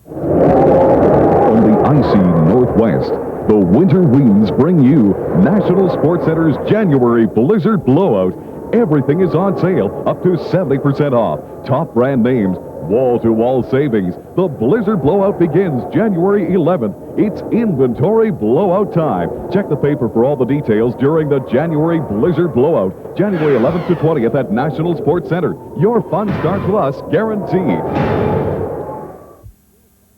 From the icy Northwest, the winter winds bring you National Sports Center's January Blizzard Blowout. Everything is on sale, up to 70% off. Top brand names, wall-to-wall savings. The Blizzard Blowout begins January 11th. It's inventory blowout time. Check the paper for all the details during the January Blizzard Blowout. January 11th to 20th at National Sports Center. Your fun starts with us, guaranteed.